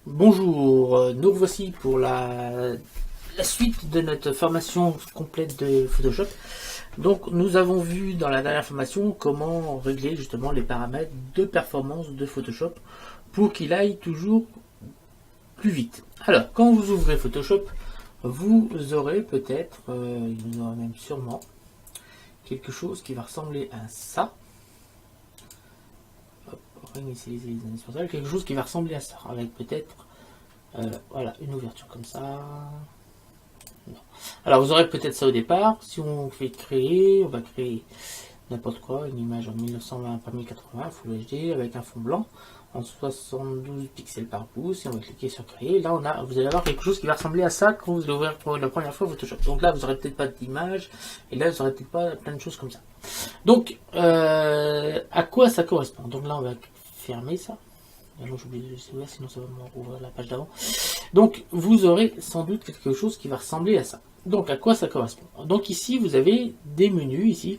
Bonjour, nous revoici pour la suite de notre formation complète de Photoshop. Donc nous avons vu dans la dernière formation comment régler justement les paramètres de performance de Photoshop pour qu'il aille toujours plus vite. Alors quand vous ouvrez Photoshop, vous aurez peut-être, il y en aura même sûrement, quelque chose qui va ressembler à ça. Réinitialiser les indispensables, quelque chose qui va ressembler à ça, avec peut-être voilà, une ouverture comme ça. Non. Alors vous aurez peut-être ça au départ. Si on fait créer, on va créer n'importe quoi, une image en 1920 par 1080 Full HD avec un fond blanc en 72 pixels par pouce, et on va cliquer sur créer. Là vous allez avoir quelque chose qui va ressembler à ça quand vous allez ouvrir pour la première fois Photoshop. Donc là vous aurez peut-être pas d'image, et là vous aurez peut-être pas plein de choses comme ça. Donc à quoi ça correspond? Donc là on va fermer ça. J'oublie de laisser ouvert, sinon ça va me rouvrir la page d'avant. Donc vous aurez sans doute quelque chose qui va ressembler à ça. Donc à quoi ça correspond? Donc ici vous avez des menus ici,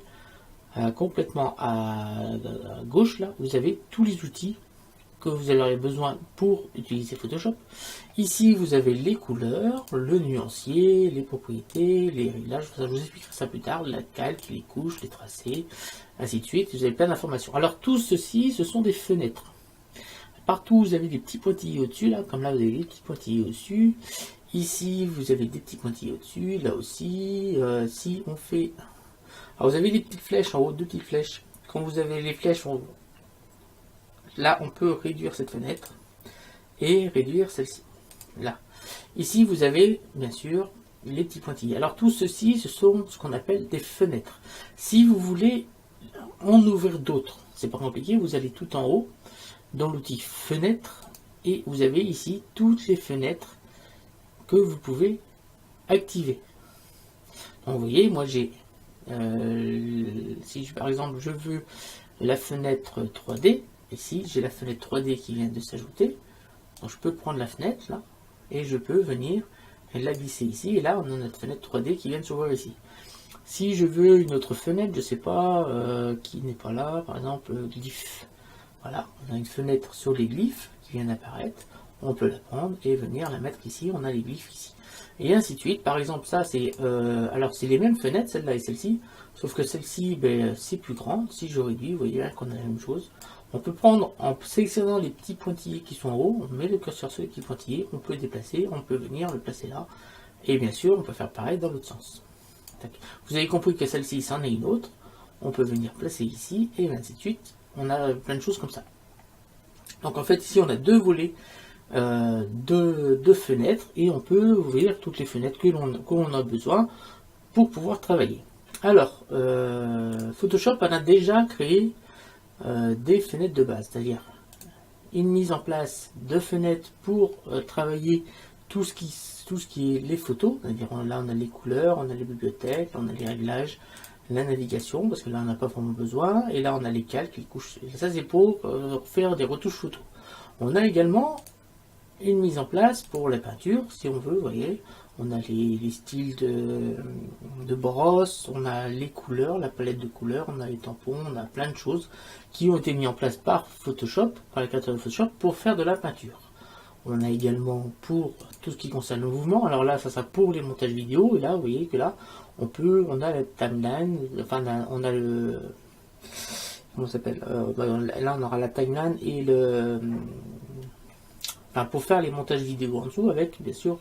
complètement à gauche là, vous avez tous les outils que vous aurez besoin pour utiliser Photoshop. Ici vous avez les couleurs, le nuancier, les propriétés, les réglages, je vous expliquerai ça plus tard, la calque, les couches, les tracés, ainsi de suite. Vous avez plein d'informations. Alors tout ceci, ce sont des fenêtres. Partout, vous avez des petits pointillés au-dessus, là, comme là, vous avez des petits pointillés au-dessus. Ici, vous avez des petits pointillés au-dessus, là aussi. Si on fait... Alors, vous avez des petites flèches en haut, deux petites flèches. Quand vous avez les flèches en haut, là, on peut réduire cette fenêtre et réduire celle-ci. Là. Ici, vous avez, bien sûr, les petits pointillés. Alors, tout ceci, ce sont ce qu'on appelle des fenêtres. Si vous voulez en ouvrir d'autres, c'est pas compliqué, vous allez tout en haut, dans l'outil fenêtre, et vous avez ici toutes les fenêtres que vous pouvez activer. Donc vous voyez, moi j'ai si par exemple je veux la fenêtre 3D, ici j'ai la fenêtre 3D qui vient de s'ajouter, donc je peux prendre la fenêtre là et je peux venir la glisser ici, et là on a notre fenêtre 3D qui vient de s'ouvrir ici. Si je veux une autre fenêtre, je sais pas, qui n'est pas là, par exemple glyph. Voilà, on a une fenêtre sur les glyphes qui vient d'apparaître. On peut la prendre et venir la mettre ici. On a les glyphes ici. Et ainsi de suite. Par exemple, ça, c'est alors c'est les mêmes fenêtres, celle-là et celle-ci. Sauf que celle-ci, ben, c'est plus grand. Si je réduis, vous voyez là qu'on a la même chose. On peut prendre, en sélectionnant les petits pointillés qui sont en haut, on met le curseur sur les petits pointillés, on peut déplacer, on peut venir le placer là. Et bien sûr, on peut faire pareil dans l'autre sens. Vous avez compris que celle-ci, c'en est une autre. On peut venir placer ici, et ainsi de suite. On a plein de choses comme ça. Donc en fait ici on a deux volets, deux fenêtres, et on peut ouvrir toutes les fenêtres que l'on a besoin pour pouvoir travailler. Alors Photoshop en a déjà créé des fenêtres de base, c'est-à-dire une mise en place de fenêtres pour travailler tout ce qui est les photos, c'est-à-dire là on a les couleurs, on a les bibliothèques, on a les réglages, la navigation, parce que là on n'a pas vraiment besoin, et là on a les calques, les couches, et ça c'est pour faire des retouches photos. On a également une mise en place pour la peinture, si on veut, vous voyez, on a les styles de brosse, on a les couleurs, la palette de couleurs, on a les tampons, on a plein de choses qui ont été mis en place par Photoshop, par les créateurs de Photoshop, pour faire de la peinture. On a également pour tout ce qui concerne le mouvement, alors là ça sera pour les montages vidéo, et là vous voyez que là on a la timeline, enfin on a le, comment ça s'appelle, là on aura la timeline et le, enfin pour faire les montages vidéo en dessous, avec bien sûr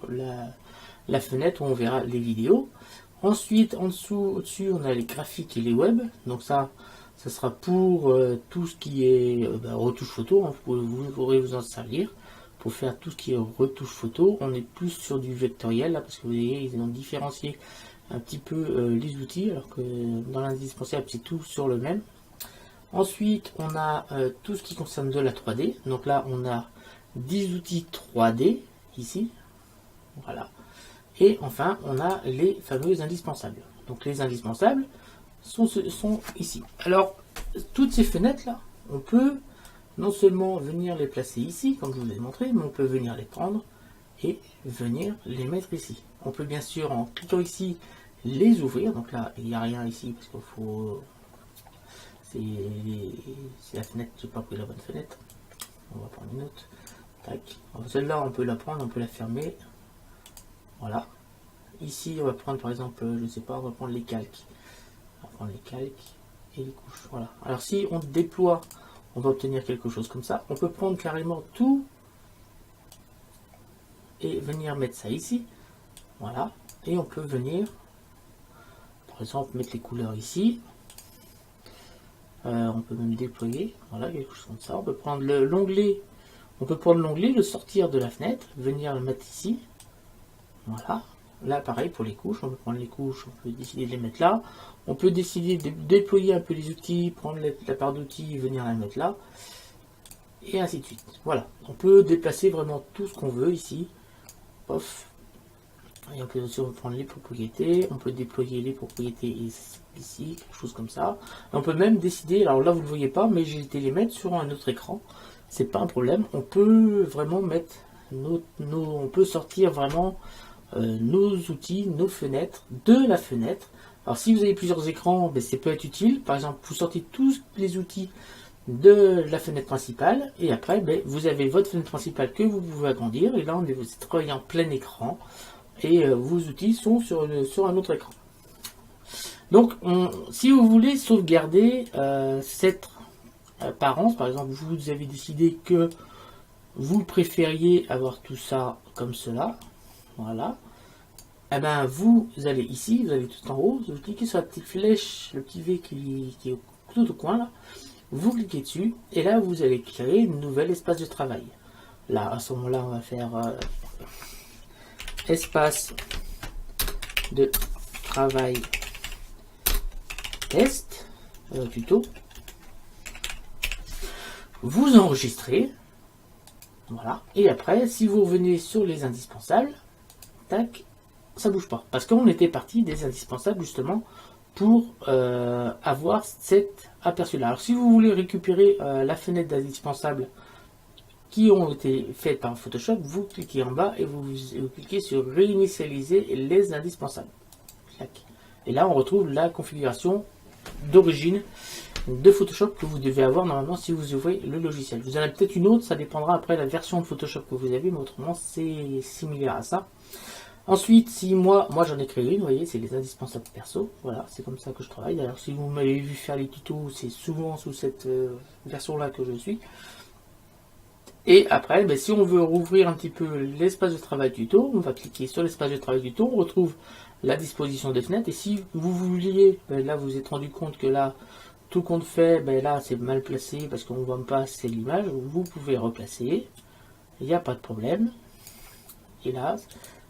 la fenêtre où on verra les vidéos. Ensuite en dessous, au-dessus on a les graphiques et les web, donc ça sera pour tout ce qui est retouche photo, hein, vous pourrez vous en servir pour faire tout ce qui est retouche photo. On est plus sur du vectoriel là, parce que vous voyez ils ont différencié un petit peu les outils, alors que dans l'indispensable c'est tout sur le même. Ensuite on a tout ce qui concerne de la 3D, donc là on a 10 outils 3D ici, voilà, et enfin on a les fameux indispensables. Donc les indispensables sont ici. Alors toutes ces fenêtres là, on peut non seulement venir les placer ici comme je vous l'ai montré, mais on peut venir les prendre et venir les mettre ici. On peut bien sûr en cliquant ici les ouvrir, donc là il n'y a rien ici parce qu'il faut, c'est la fenêtre, j'ai pas pris la bonne fenêtre, on va prendre une autre, Tac. Celle-là, on peut la prendre, on peut la fermer. Voilà. Ici, on va prendre par exemple, je ne sais pas, on va prendre les calques. On va prendre les calques et les couches. Voilà. Alors si on déploie, on va obtenir quelque chose comme ça. On peut prendre carrément tout et venir mettre ça ici. Voilà. Et on peut venir, par exemple, mettre les couleurs ici. On peut même déployer. Voilà, quelque chose comme ça. On peut prendre l'onglet. On peut prendre l'onglet, le sortir de la fenêtre, venir le mettre ici. Voilà. Là, pareil pour les couches. On peut prendre les couches, on peut décider de les mettre là. On peut décider de déployer un peu les outils, prendre la part d'outils et venir la mettre là. Et ainsi de suite. Voilà. On peut déplacer vraiment tout ce qu'on veut ici. Pof. Et on peut aussi prendre les propriétés. On peut déployer les propriétés ici, quelque chose comme ça. Et on peut même décider, alors là vous ne le voyez pas, mais j'ai été les mettre sur un autre écran. C'est pas un problème. On peut vraiment mettre on peut sortir vraiment nos outils, nos fenêtres de la fenêtre. Alors si vous avez plusieurs écrans, ben, ça peut être utile. Par exemple, vous sortez tous les outils de la fenêtre principale et après ben, vous avez votre fenêtre principale que vous pouvez agrandir et là on est travaillé en plein écran et vos outils sont sur un autre écran. Donc si vous voulez sauvegarder cette apparence, par exemple vous avez décidé que vous préfériez avoir tout ça comme cela, voilà, et ben vous allez ici, vous allez tout en haut, vous cliquez sur la petite flèche, le petit V qui est tout au coin là, vous cliquez dessus et là vous allez créer une nouvelle espace de travail. Là à ce moment là on va faire espace de travail test tuto. Vous enregistrez, voilà, et après si vous revenez sur les indispensables, tac, ça bouge pas parce qu'on était parti des indispensables justement pour avoir cet aperçu là. Alors si vous voulez récupérer la fenêtre d'indispensable qui ont été faites par Photoshop, vous cliquez en bas et vous cliquez sur réinitialiser les indispensables. Et là on retrouve la configuration d'origine de Photoshop que vous devez avoir normalement si vous ouvrez le logiciel. Vous en avez peut-être une autre, ça dépendra après la version de Photoshop que vous avez, mais autrement c'est similaire à ça. Ensuite, si moi j'en ai créé une, vous voyez, c'est les indispensables perso, voilà, c'est comme ça que je travaille. Alors si vous m'avez vu faire les tutos, c'est souvent sous cette version-là que je suis. Et après, ben, si on veut rouvrir un petit peu l'espace de travail tuto, on va cliquer sur l'espace de travail tuto, on retrouve la disposition des fenêtres. Et si vous vouliez, ben, là vous vous êtes rendu compte que là, tout compte fait, ben, là c'est mal placé parce qu'on ne voit pas assez l'image, vous pouvez replacer, il n'y a pas de problème. Et là,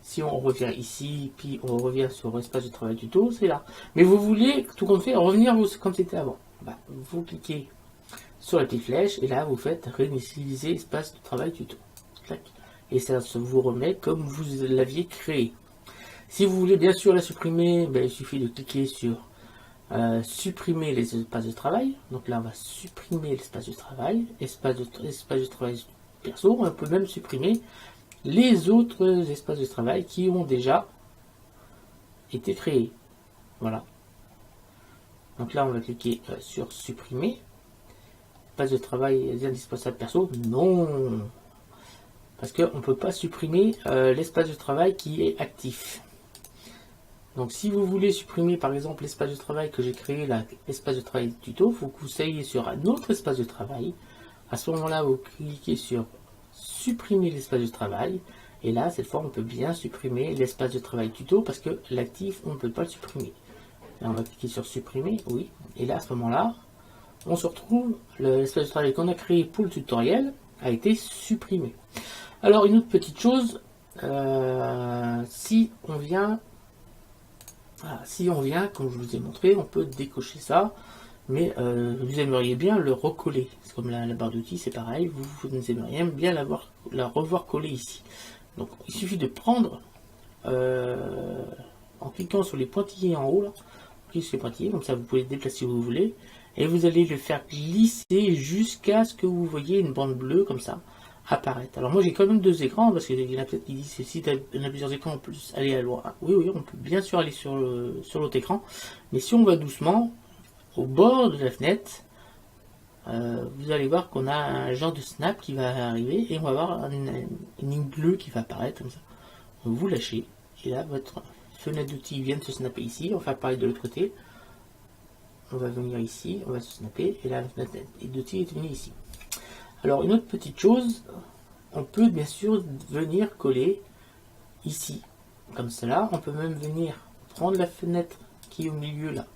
si on revient ici, puis on revient sur l'espace de travail tuto, c'est là. Mais vous voulez, tout compte fait, revenir comme c'était avant. Ben, vous cliquez sur la petite flèche et là vous faites réinitialiser espace de travail tuto. Et ça vous remet comme vous l'aviez créé. Si vous voulez bien sûr la supprimer, ben, il suffit de cliquer sur supprimer les espaces de travail. Donc là on va supprimer l'espace de travail, espace de travail perso. On peut même supprimer les autres espaces de travail qui ont déjà été créés. Voilà. Donc là on va cliquer sur supprimer. Espace de travail indispensable perso, non, parce qu'on ne peut pas supprimer l'espace de travail qui est actif. Donc si vous voulez supprimer par exemple l'espace de travail que j'ai créé là, l'espace de travail tuto, il faut que vous ayez sur un autre espace de travail. À ce moment là vous cliquez sur supprimer l'espace de travail et là cette fois on peut bien supprimer l'espace de travail tuto parce que l'actif on ne peut pas le supprimer. Là, on va cliquer sur supprimer, oui, et là à ce moment là on se retrouve, l'espace de travail qu'on a créé pour le tutoriel a été supprimé. Alors une autre petite chose, si on vient, comme je vous ai montré, on peut décocher ça, mais vous aimeriez bien le recoller. C'est comme la barre d'outils, c'est pareil, vous aimeriez bien la revoir coller ici. Donc il suffit de prendre, en cliquant sur les pointillés en haut, là, cliquez sur les pointillés, comme ça vous pouvez le déplacer où vous voulez, et vous allez le faire glisser jusqu'à ce que vous voyez une bande bleue comme ça apparaître. Alors moi j'ai quand même deux écrans parce qu'il y en a peut-être qui disent que si on a plusieurs écrans on peut aller à loin. Oui, on peut bien sûr aller sur l'autre écran, mais si on va doucement au bord de la fenêtre, vous allez voir qu'on a un genre de snap qui va arriver et on va avoir une ligne bleue qui va apparaître comme ça. Vous lâchez et là votre fenêtre d'outils vient de se snapper ici. On va faire pareil de l'autre côté. On va venir ici, on va se snapper et là la fenêtre d'outils est venue ici. Alors une autre petite chose, on peut bien sûr venir coller ici comme cela. On peut même venir prendre la fenêtre qui est au milieu là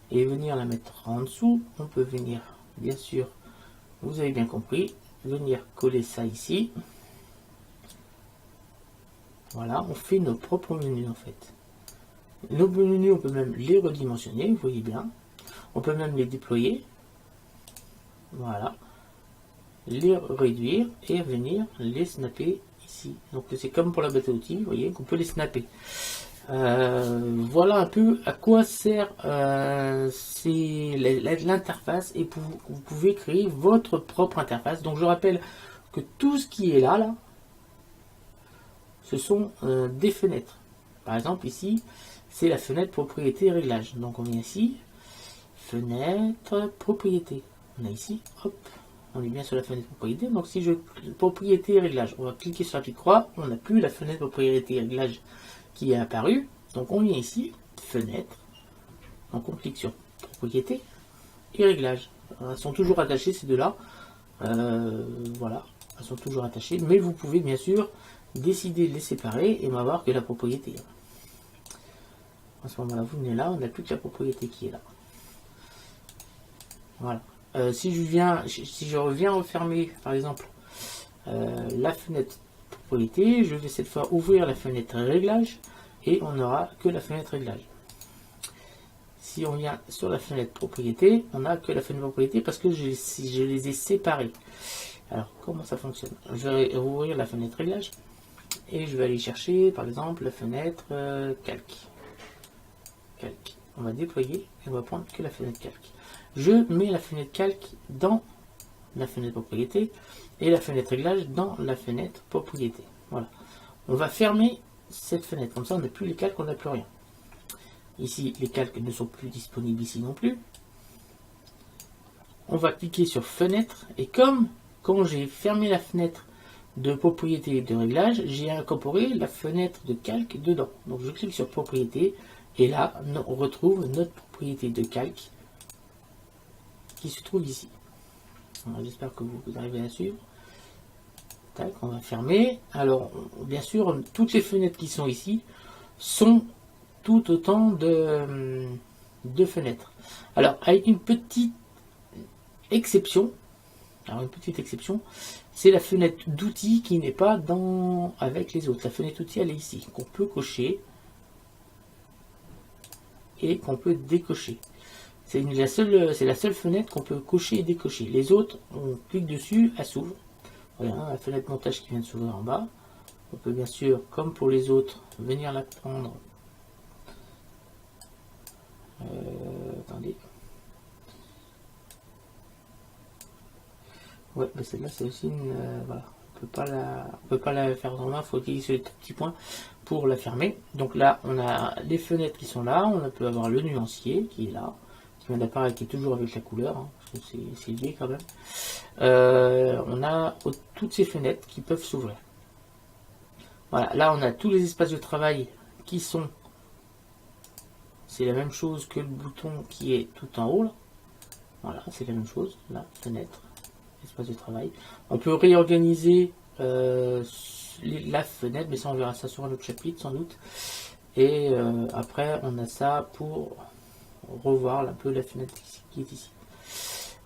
et venir la mettre en dessous. On peut venir, bien sûr, vous avez bien compris, venir coller ça ici. Voilà, on fait nos propres menus en fait. Nos menus, on peut même les redimensionner, vous voyez bien. On peut même les déployer. Voilà. Les réduire et venir les snapper ici. Donc c'est comme pour la boîte à outils, vous voyez qu'on peut les snapper. Voilà un peu à quoi sert l'interface et vous pouvez créer votre propre interface. Donc je rappelle que tout ce qui est là, ce sont des fenêtres. Par exemple ici, c'est la fenêtre propriété et réglage. Donc on vient ici, fenêtre propriété. On a ici, hop, on est bien sur la fenêtre propriété. Donc si je propriété et réglage, on va cliquer sur la petite croix, on n'a plus la fenêtre propriété et réglage qui est apparu. Donc on vient ici, fenêtre, donc on clique sur propriété et réglage. Elles sont toujours attachées ces deux-là. Voilà, elles sont toujours attachées, mais vous pouvez bien sûr décider de les séparer et on va voir que la propriété. À ce moment-là, vous venez là, on n'a plus que la propriété qui est là. Voilà. Si je reviens refermer, par exemple, la fenêtre propriété, je vais cette fois ouvrir la fenêtre réglage et on n'aura que la fenêtre réglage. Si on vient sur la fenêtre propriété, on n'a que la fenêtre propriété parce que je les ai séparés. Alors, comment ça fonctionne? Je vais ouvrir la fenêtre réglage et je vais aller chercher, par exemple, la fenêtre calque. On va déployer et on va prendre que la fenêtre calque. Je mets la fenêtre calque dans la fenêtre propriété et la fenêtre réglage dans la fenêtre propriété. Voilà. On va fermer cette fenêtre. Comme ça, on n'a plus les calques, on n'a plus rien. Ici, les calques ne sont plus disponibles ici non plus. On va cliquer sur fenêtre et comme quand j'ai fermé la fenêtre de propriété et de réglage, j'ai incorporé la fenêtre de calque dedans. Donc je clique sur propriété et là, on retrouve notre propriété de calque qui se trouve ici. J'espère que vous arrivez à suivre. Tac, on va fermer. Alors, bien sûr, toutes les fenêtres qui sont ici sont tout autant de fenêtres. Alors, avec une petite exception, c'est la fenêtre d'outils qui n'est pas avec les autres. La fenêtre d'outils, elle est ici, qu'on peut cocher et qu'on peut décocher. C'est la seule fenêtre qu'on peut cocher et décocher. Les autres, on clique dessus, elle s'ouvre. Voilà, la fenêtre montage qui vient de s'ouvrir en bas. On peut bien sûr, comme pour les autres, venir la prendre. Attendez. Ouais, mais celle-là, c'est aussi une. Voilà. On peut pas la faire en main, il faut cliquer sur les petits points pour la fermer. Donc là, on a les fenêtres qui sont là. On peut avoir le nuancier qui est là, qui vient d'apparaître, qui est toujours avec la couleur. Hein, parce que c'est lié quand même. On a toutes ces fenêtres qui peuvent s'ouvrir. Voilà, là on a tous les espaces de travail qui sont. C'est la même chose que le bouton qui est tout en haut. Là. Voilà, c'est la même chose. Là, fenêtre, espace de travail. On peut réorganiser la fenêtre, mais ça on verra ça sur un autre chapitre sans doute. Et après on a ça pour revoir un peu la fenêtre qui est ici.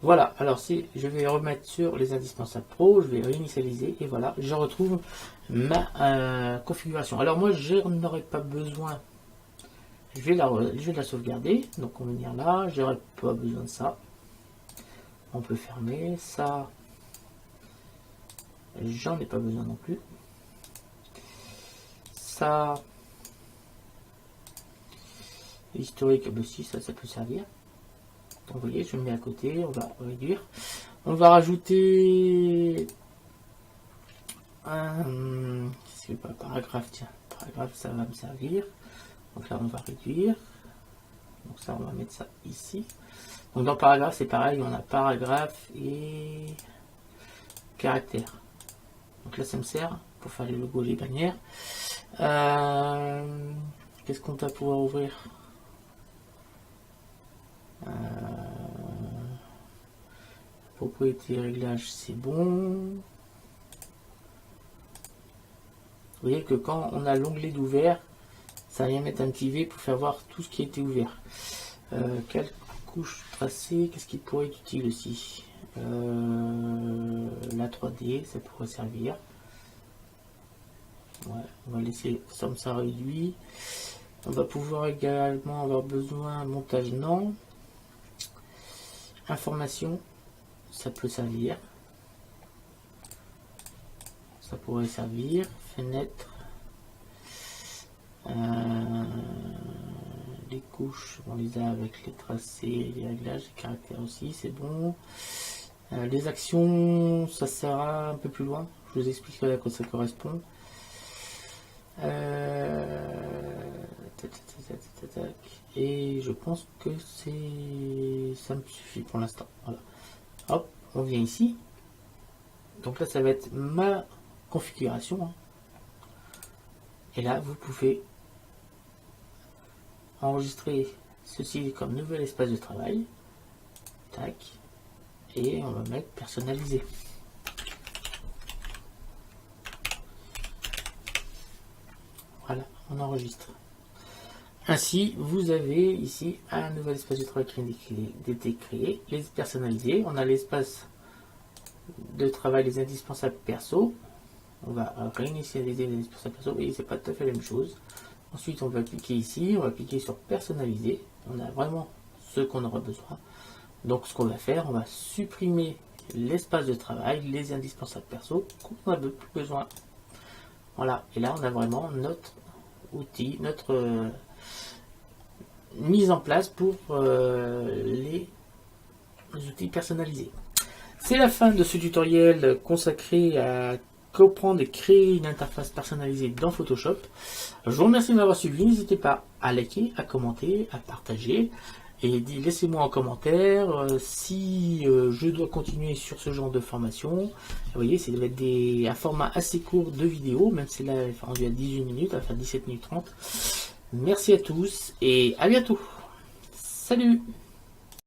Voilà, alors si je vais remettre sur les indispensables pro, je vais réinitialiser et voilà, je retrouve ma configuration. Alors moi je n'aurais pas besoin, je vais la sauvegarder, donc on va venir là, j'aurais pas besoin de ça. On peut fermer ça, j'en ai pas besoin non plus. Ça, historique, bah si ça peut servir. Donc, vous voyez, je mets à côté, on va réduire. On va rajouter un paragraphe, tiens, paragraphe, ça va me servir. Donc là, on va réduire. Donc ça, on va mettre ça ici. Donc dans paragraphe, c'est pareil, on a paragraphe et caractère. Donc là, ça me sert pour faire les logos, les bannières. Qu'est-ce qu'on va pouvoir ouvrir? Propriété, réglage, c'est bon. Vous voyez que quand on a l'onglet d'ouvert, ça vient mettre un petit V pour faire voir tout ce qui a été ouvert. Quelle couche tracée, qu'est-ce qui pourrait être utile aussi? La 3D, ça pourrait servir. Ouais, on va laisser comme ça réduit. On va pouvoir également avoir besoin montage, non. Information, ça peut servir. Ça pourrait servir. Fenêtre. Les couches, on les a avec les tracés, les réglages, les caractères aussi, c'est bon. Les actions, ça sera un peu plus loin. Je vous expliquerai à quoi ça correspond. Et je pense que ça me suffit pour l'instant. Voilà. Hop, on vient ici. Donc là, ça va être ma configuration. Hein. Et là, vous pouvez enregistrer ceci comme nouvel espace de travail. Tac. Et on va mettre personnalisé. Voilà, on enregistre. Ainsi, vous avez ici un nouvel espace de travail qui a été créé. Les personnalisés, on a l'espace de travail, les indispensables perso. On va réinitialiser les indispensables perso. Vous voyez, c'est pas tout à fait la même chose. Ensuite, on va cliquer ici, on va cliquer sur personnaliser. On a vraiment ce qu'on aura besoin. Donc, ce qu'on va faire, on va supprimer l'espace de travail, les indispensables perso qu'on n'a plus besoin. Voilà, et là, on a vraiment notre outil, notre mise en place pour les outils personnalisés. C'est la fin de ce tutoriel consacré à comprendre et créer une interface personnalisée dans Photoshop. Je vous remercie de m'avoir suivi. N'hésitez pas à liker, à commenter, à partager. Et laissez-moi en commentaire si je dois continuer sur ce genre de formation. Vous voyez, c'est un format assez court de vidéo, même si là, elle est rendue à 18 minutes, elle va faire 17 minutes 30. Merci à tous et à bientôt. Salut!